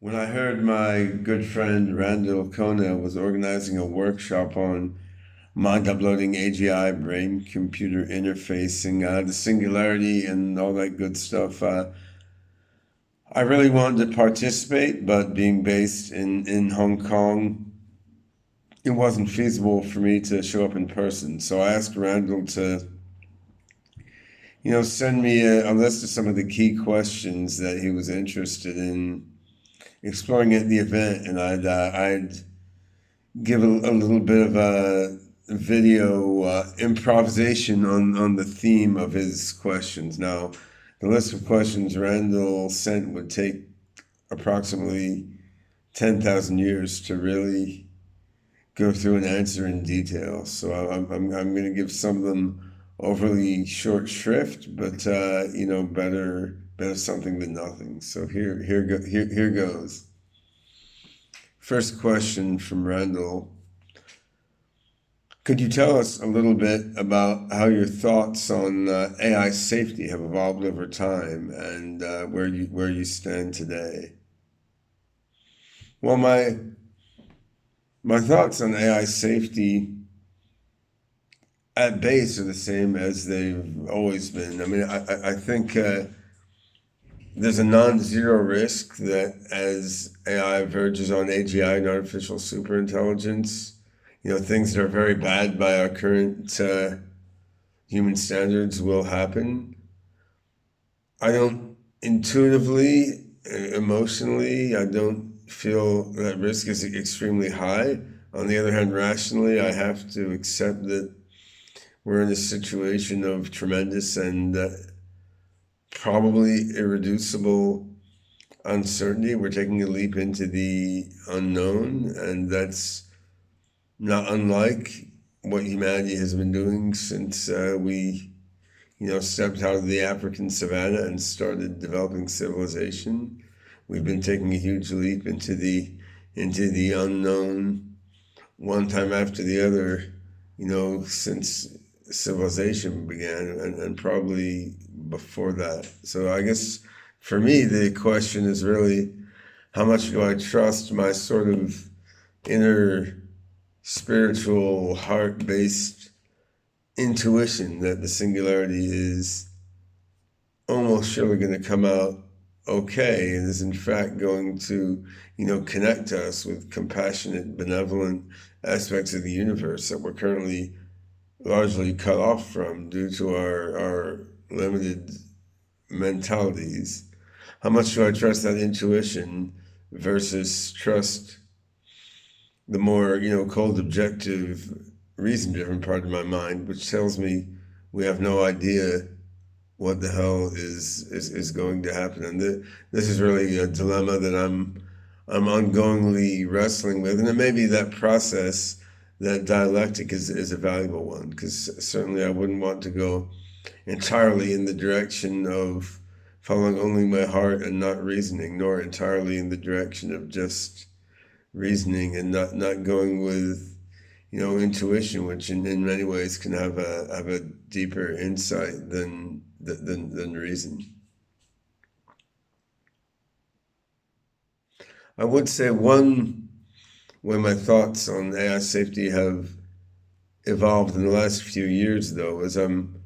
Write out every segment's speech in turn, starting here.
When I heard my good friend Randall Kona was organizing a workshop on mind uploading AGI, brain computer interfacing, the singularity, and all that good stuff, I really wanted to participate, but being based in Hong Kong, it wasn't feasible for me to show up in person. So I asked Randall to, send me a list of some of the key questions that he was interested in exploring at the event, and I'd give a little bit of a video improvisation on the theme of his questions. Now, the list of questions Randall sent would take approximately 10,000 years to really go through and answer in detail. So I'm going to give some of them overly short shrift, but better something than nothing. So here goes. First question from Randall. Could you tell us a little bit about how your thoughts on AI safety have evolved over time and where you stand today? Well, my thoughts on AI safety at base are the same as they've always been. I mean, I think there's a non-zero risk that as AI verges on AGI and artificial superintelligence, things that are very bad by our current human standards will happen. I don't intuitively, emotionally, I don't feel that risk is extremely high. On the other hand, rationally, I have to accept that we're in a situation of tremendous and probably irreducible uncertainty. We're taking a leap into the unknown, and that's not unlike what humanity has been doing since we, stepped out of the African savannah and started developing civilization. We've been taking a huge leap into the unknown, one time after the other, since civilization began, and probably before that. So I guess for me, the question is really, how much do I trust my sort of inner spiritual, heart-based intuition that the singularity is almost surely going to come out okay and is in fact going to, connect us with compassionate, benevolent aspects of the universe that we're currently largely cut off from due to our limited mentalities. How much do I trust that intuition versus trust the more, cold, objective, reason-driven part of my mind, which tells me we have no idea what the hell is going to happen. And this is really a dilemma that I'm ongoingly wrestling with, and it may be that process, that dialectic is a valuable one, because certainly I wouldn't want to go entirely in the direction of following only my heart and not reasoning, nor entirely in the direction of just reasoning and not going with intuition, which in many ways can have a deeper insight than reason. I would say one way my thoughts on AI safety have evolved in the last few years, though, is I'm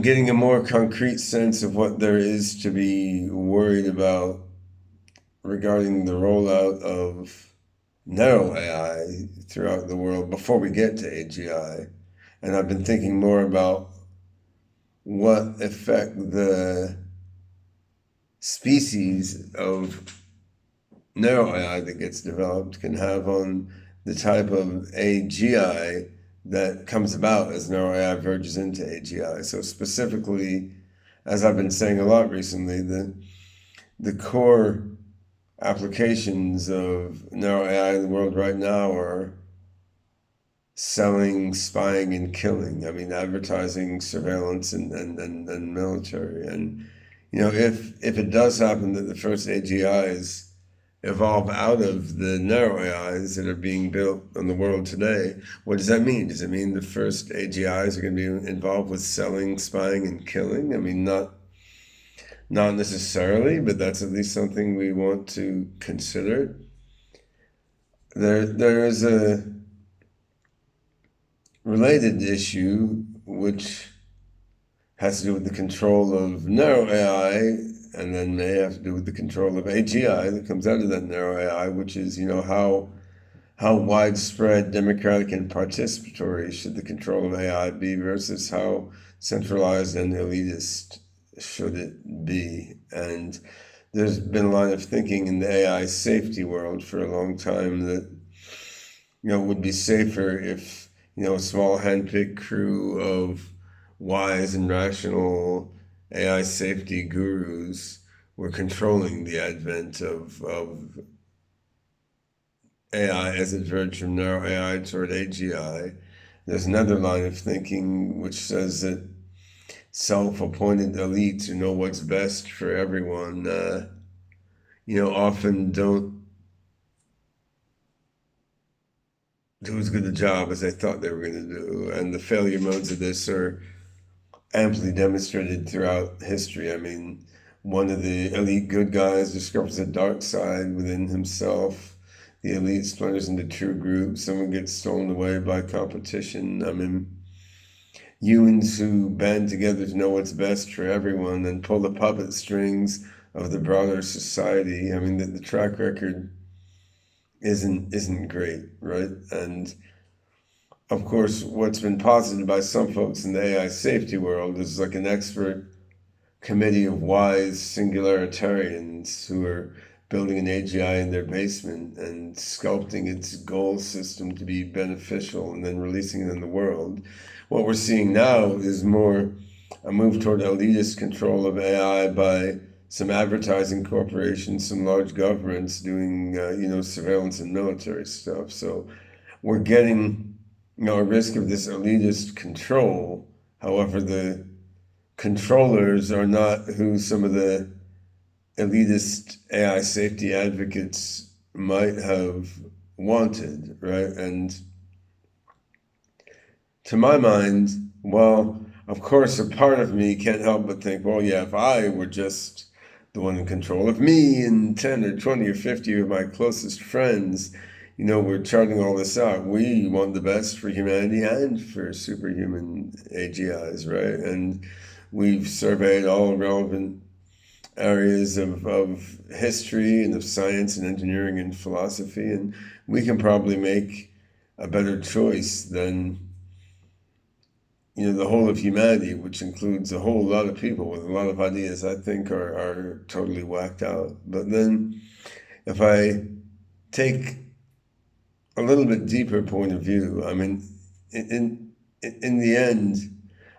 getting a more concrete sense of what there is to be worried about regarding the rollout of narrow AI throughout the world before we get to AGI. And I've been thinking more about what effect the species of narrow AI that gets developed can have on the type of AGI that comes about as narrow AI verges into AGI. So specifically, as I've been saying a lot recently, the core applications of narrow AI in the world right now are selling, spying, and killing. I mean, advertising, surveillance, and military. And, if it does happen that the first AGIs evolve out of the narrow AIs that are being built in the world today, what does that mean? Does it mean the first AGIs are going to be involved with selling, spying, and killing? I mean, Not necessarily, but that's at least something we want to consider. There is a related issue which has to do with the control of narrow AI, and then may have to do with the control of AGI that comes out of that narrow AI, which is, how widespread, democratic, and participatory should the control of AI be versus how centralized and elitist should it be? And there's been a line of thinking in the AI safety world for a long time that, it would be safer if, a small handpicked crew of wise and rational AI safety gurus were controlling the advent of AI as it verged from narrow AI toward AGI. There's another line of thinking which says that self-appointed elites who know what's best for everyone, often don't do as good a job as they thought they were going to do. And the failure modes of this are amply demonstrated throughout history. I mean, one of the elite good guys discovers a dark side within himself. The elite splinters into two groups. Someone gets stolen away by competition. I mean, humans who band together to know what's best for everyone and pull the puppet strings of the broader society. I mean, the track record isn't great, right? And of course, what's been posited by some folks in the AI safety world is like an expert committee of wise singularitarians who are building an AGI in their basement and sculpting its goal system to be beneficial and then releasing it in the world. What we're seeing now is more a move toward elitist control of AI by some advertising corporations, some large governments doing, surveillance and military stuff. So we're getting, a risk of this elitist control. However, the controllers are not who some of the elitist AI safety advocates might have wanted, right? And to my mind, well, of course, a part of me can't help but think, well, yeah, if I were just the one in control, if me and 10 or 20 or 50 of my closest friends, we're charting all this out, we want the best for humanity and for superhuman AGIs, right? And we've surveyed all relevant areas of history and of science and engineering and philosophy, and we can probably make a better choice than the whole of humanity, which includes a whole lot of people with a lot of ideas I think are totally whacked out. But then if I take a little bit deeper point of view, I mean, in the end,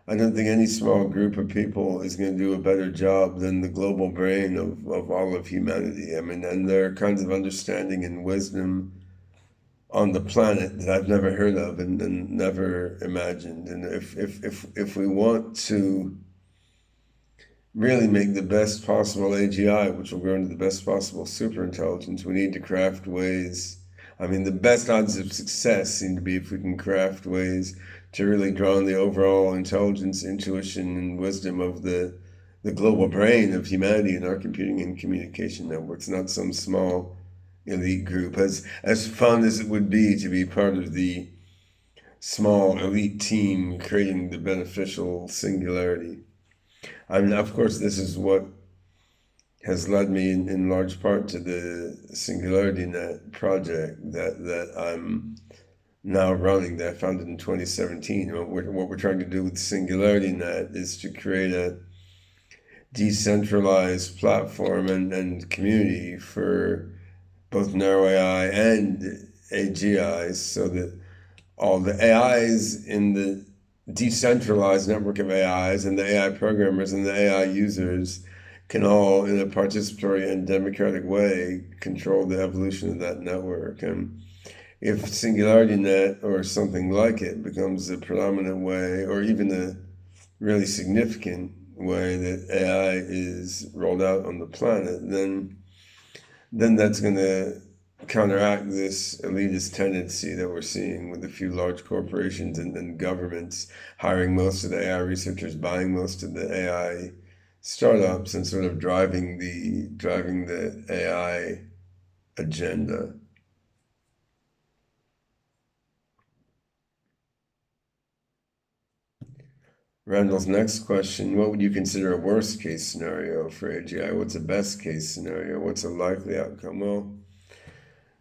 I don't think any small group of people is going to do a better job than the global brain of all of humanity. I mean, and there are kinds of understanding and wisdom on the planet that I've never heard of and never imagined. And if we want to really make the best possible AGI, which will grow into the best possible superintelligence, we need to craft ways. I mean, the best odds of success seem to be if we can craft ways to really draw on the overall intelligence, intuition, and wisdom of the global brain of humanity in our computing and communication networks, not some small elite group. As fun as it would be to be part of the small elite team creating the beneficial singularity. I mean, of course, this is what has led me in large part to the Singularity Net project that I'm now running, that I founded in 2017. What we're trying to do with Singularity Net is to create a decentralized platform and community for both narrow AI and AGIs, so that all the AIs in the decentralized network of AIs and the AI programmers and the AI users can all, in a participatory and democratic way, control the evolution of that network. And if SingularityNet or something like it becomes the predominant way, or even a really significant way that AI is rolled out on the planet, then that's going to counteract this elitist tendency that we're seeing with a few large corporations and governments hiring most of the AI researchers, buying most of the AI startups and sort of driving the AI agenda. Randall's next question, what would you consider a worst case scenario for AGI? What's a best case scenario? What's a likely outcome? Well,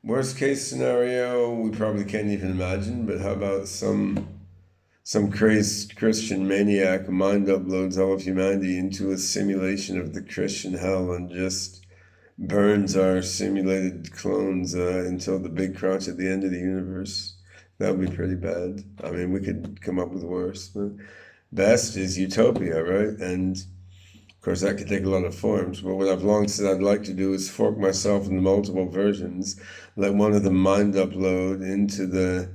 worst case scenario, we probably can't even imagine, but how about some crazed Christian maniac mind uploads all of humanity into a simulation of the Christian hell and just burns our simulated clones until the big crunch at the end of the universe? That would be pretty bad. I mean, we could come up with worse, but best is utopia, right? And of course, that could take a lot of forms, but what I've long said I'd like to do is fork myself into multiple versions, let one of them mind upload into the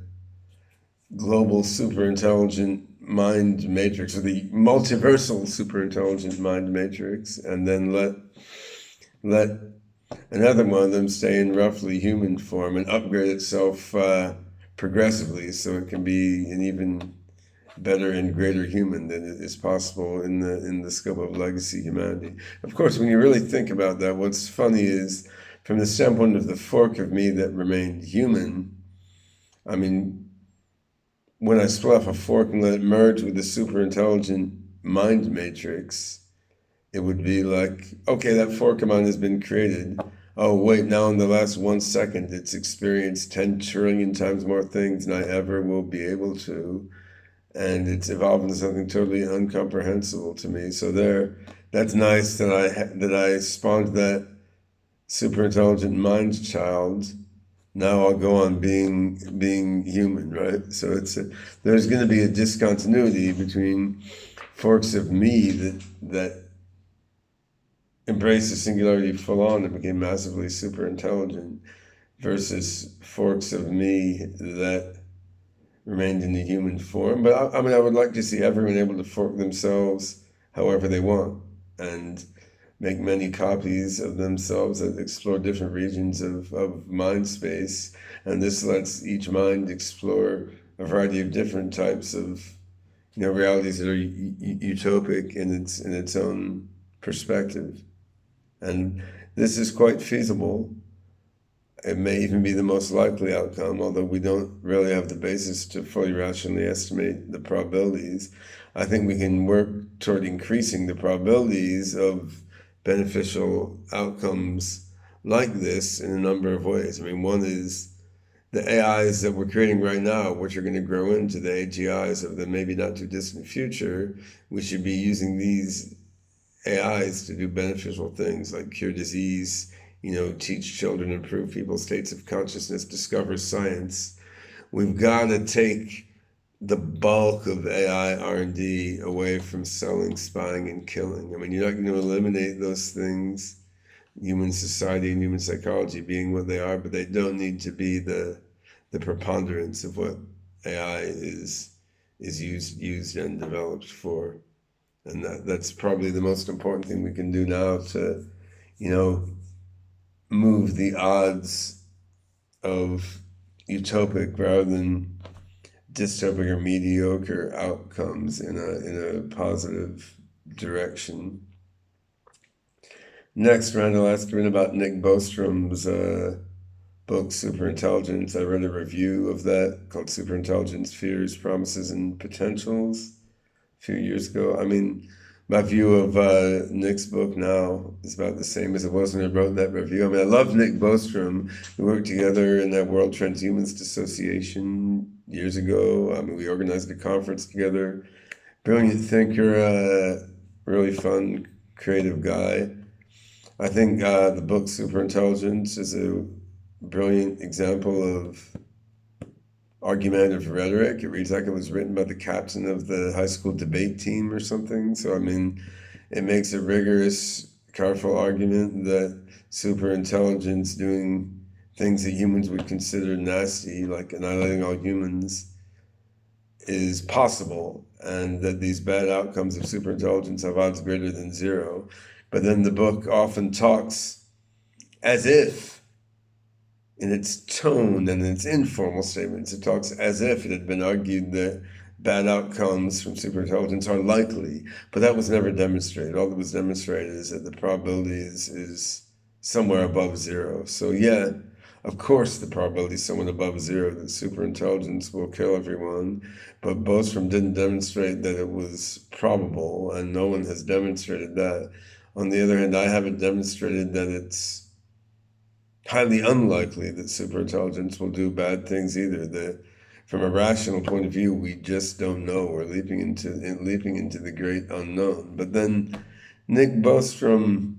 global superintelligent mind matrix, or the multiversal superintelligent mind matrix, and then let another one of them stay in roughly human form and upgrade itself progressively so it can be an even better and greater human than it is possible in the scope of legacy humanity. Of course, when you really think about that, what's funny is from the standpoint of the fork of me that remained human, I mean, when I split off a fork and let it merge with the super intelligent mind matrix, it would be like, okay, that fork of mine has been created. Oh, wait, now in the last 1 second, it's experienced 10 trillion times more things than I ever will be able to. And it's evolved into something totally incomprehensible to me. So that's nice that I spawned that super intelligent mind child. Now I'll go on being human, right? So there's going to be a discontinuity between forks of me that embraced the singularity full on and became massively super intelligent versus forks of me that remained in the human form. But I mean, I would like to see everyone able to fork themselves however they want and make many copies of themselves that explore different regions of mind space. And this lets each mind explore a variety of different types of realities that are utopic in its own perspective. And this is quite feasible. It may even be the most likely outcome, although we don't really have the basis to fully rationally estimate the probabilities. I think we can work toward increasing the probabilities of beneficial outcomes like this in a number of ways. I mean, one is the AIs that we're creating right now, which are going to grow into the AGIs of the maybe not too distant future. We should be using these AIs to do beneficial things like cure disease, teach children, improve people's states of consciousness, discover science. We've got to take the bulk of AI R&D away from selling, spying, and killing. I mean, you're not going to eliminate those things, human society and human psychology being what they are, but they don't need to be the preponderance of what AI is used and developed for. And that's probably the most important thing we can do now to, you know, move the odds of utopic rather than dystopic or mediocre outcomes in a positive direction. Next, Randall asked me about Nick Bostrom's book Superintelligence. I read a review of that called Superintelligence: Fears, Promises, and Potentials a few years ago. I mean, my view of Nick's book now is about the same as it was when I wrote that review. I mean, I love Nick Bostrom. We worked together in that World Transhumanist Association years ago. I mean, we organized a conference together. Brilliant thinker, really fun, creative guy. I think the book Superintelligence is a brilliant example of argumentative rhetoric. It reads like it was written by the captain of the high school debate team or something. So, I mean, it makes a rigorous, careful argument that superintelligence doing things that humans would consider nasty, like annihilating all humans, is possible, and that these bad outcomes of superintelligence have odds greater than zero. But then the book often talks as if, in its tone and its informal statements, it talks as if it had been argued that bad outcomes from superintelligence are likely, but that was never demonstrated. All that was demonstrated is that the probability is somewhere above zero. So yeah, of course the probability is somewhere above zero that superintelligence will kill everyone, but Bostrom didn't demonstrate that it was probable, and no one has demonstrated that. On the other hand, I haven't demonstrated that it's highly unlikely that superintelligence will do bad things either. From a rational point of view, we just don't know. We're leaping into the great unknown. But then Nick Bostrom,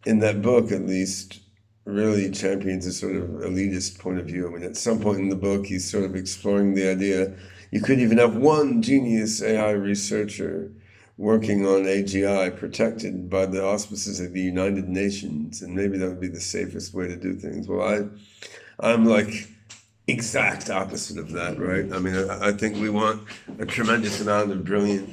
in that book at least, really champions a sort of elitist point of view. I mean, at some point in the book, he's sort of exploring the idea you could even have one genius AI researcher working on AGI protected by the auspices of the United Nations, and maybe that would be the safest way to do things. Well, I'm like exact opposite of that, right? I mean, I think we want a tremendous amount of brilliant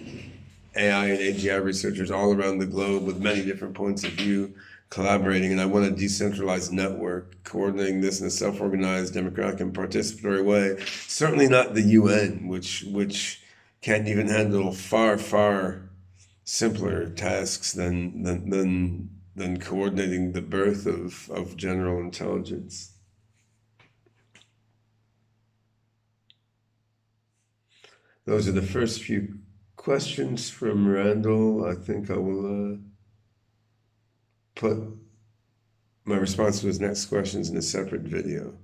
AI and AGI researchers all around the globe with many different points of view collaborating, and I want a decentralized network coordinating this in a self-organized, democratic, and participatory way. Certainly not the UN, which can't even handle far simpler tasks than coordinating the birth of general intelligence. Those are the first few questions from Randall. I think I will put my response to his next questions in a separate video.